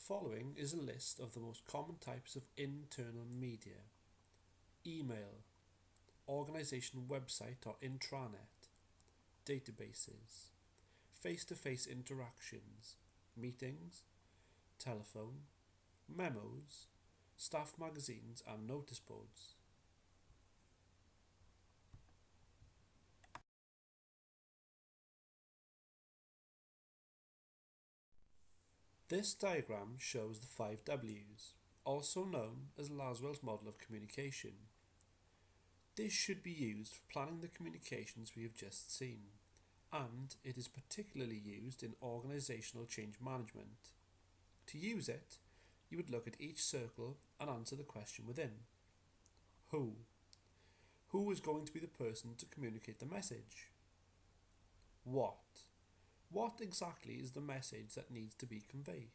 following is a list of the most common types of internal media: email, organization website or intranet, databases, face-to-face interactions, meetings, telephone, memos, staff magazines and notice boards. This diagram shows the 5 W's, also known as Laswell's model of communication. This should be used for planning the communications we have just seen, and it is particularly used in organizational change management. To use it, you would look at each circle and answer the question within. Who? Who is going to be the person to communicate the message? What? What exactly is the message that needs to be conveyed?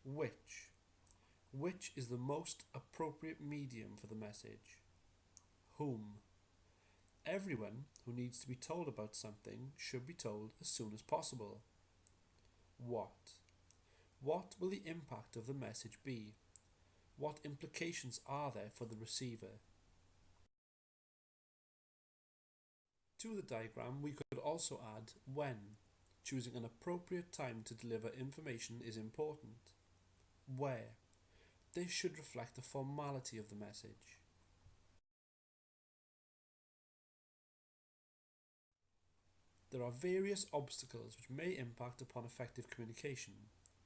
Which? Which is the most appropriate medium for the message? Whom? Everyone who needs to be told about something should be told as soon as possible. What? What will the impact of the message be? What implications are there for the receiver? To the diagram, we could also add when. Choosing an appropriate time to deliver information is important. Where. This should reflect the formality of the message. There are various obstacles which may impact upon effective communication.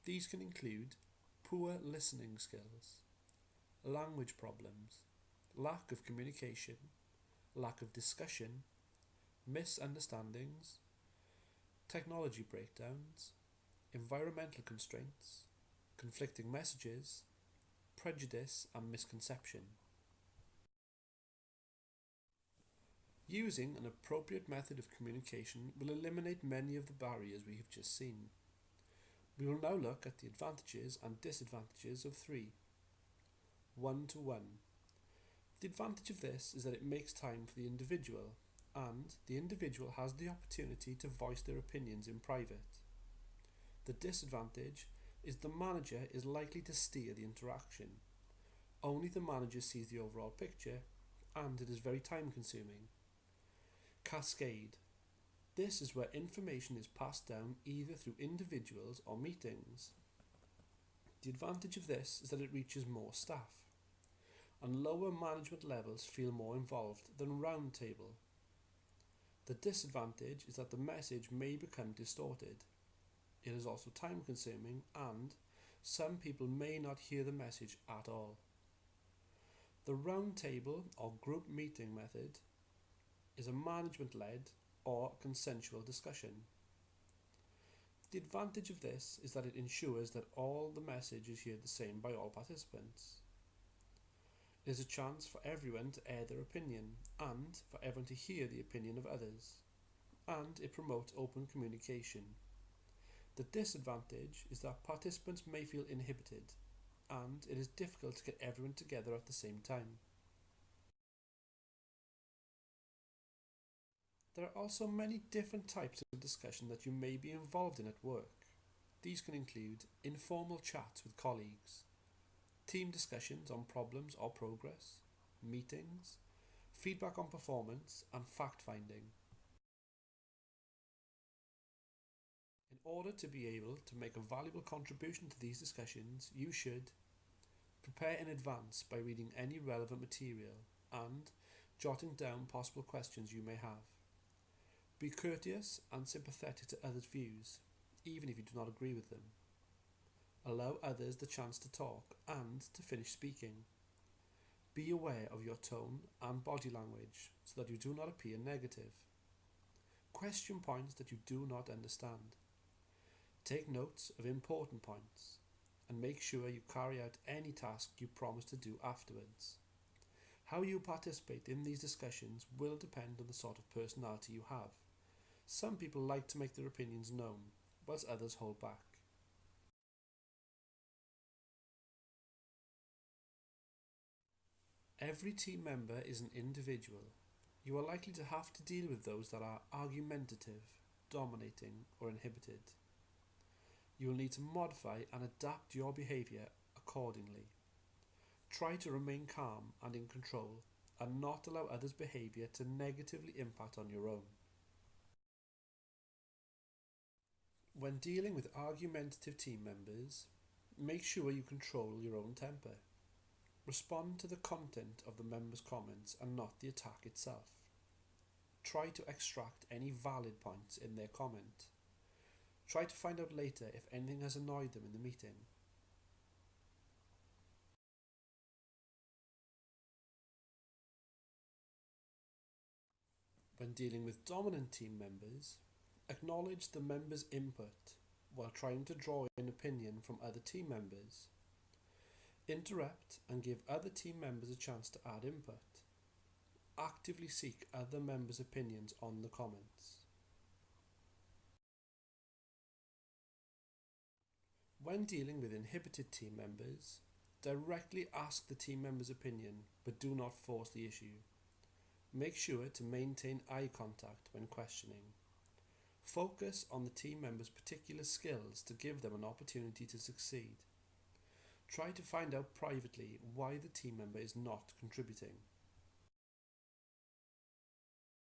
These can include poor listening skills, language problems, lack of communication, lack of discussion, misunderstandings, technology breakdowns, environmental constraints, conflicting messages, prejudice and misconception. Using an appropriate method of communication will eliminate many of the barriers we have just seen. We will now look at the advantages and disadvantages of 3. One-to-one. The advantage of this is that it makes time for the individual, and the individual has the opportunity to voice their opinions in private. The disadvantage is the manager is likely to steer the interaction. Only the manager sees the overall picture, and it is very time consuming. Cascade. This is where information is passed down either through individuals or meetings. The advantage of this is that it reaches more staff, and lower management levels feel more involved than roundtable. The disadvantage is that the message may become distorted. It is also time consuming and some people may not hear the message at all. The roundtable or group meeting method is a management-led or consensual discussion. The advantage of this is that it ensures that all the message is heard the same by all participants. It is a chance for everyone to air their opinion and for everyone to hear the opinion of others, and it promotes open communication. The disadvantage is that participants may feel inhibited, and it is difficult to get everyone together at the same time. There are also many different types of discussion that you may be involved in at work. These can include informal chats with colleagues, team discussions on problems or progress, meetings, feedback on performance, and fact-finding. In order to be able to make a valuable contribution to these discussions, you should prepare in advance by reading any relevant material and jotting down possible questions you may have. Be courteous and sympathetic to others' views, even if you do not agree with them. Allow others the chance to talk and to finish speaking. Be aware of your tone and body language so that you do not appear negative. Question points that you do not understand. Take notes of important points and make sure you carry out any task you promise to do afterwards. How you participate in these discussions will depend on the sort of personality you have. Some people like to make their opinions known, whilst others hold back. Every team member is an individual. You are likely to have to deal with those that are argumentative, dominating, or inhibited. You will need to modify and adapt your behaviour accordingly. Try to remain calm and in control and not allow others' behaviour to negatively impact on your own. When dealing with argumentative team members, make sure you control your own temper. Respond to the content of the member's comments and not the attack itself. Try to extract any valid points in their comment. Try to find out later if anything has annoyed them in the meeting. When dealing with dominant team members, acknowledge the member's input while trying to draw an opinion from other team members. Interrupt and give other team members a chance to add input. Actively seek other members' opinions on the comments. When dealing with inhibited team members, directly ask the team member's opinion but do not force the issue. Make sure to maintain eye contact when questioning. Focus on the team member's particular skills to give them an opportunity to succeed. Try to find out privately why the team member is not contributing.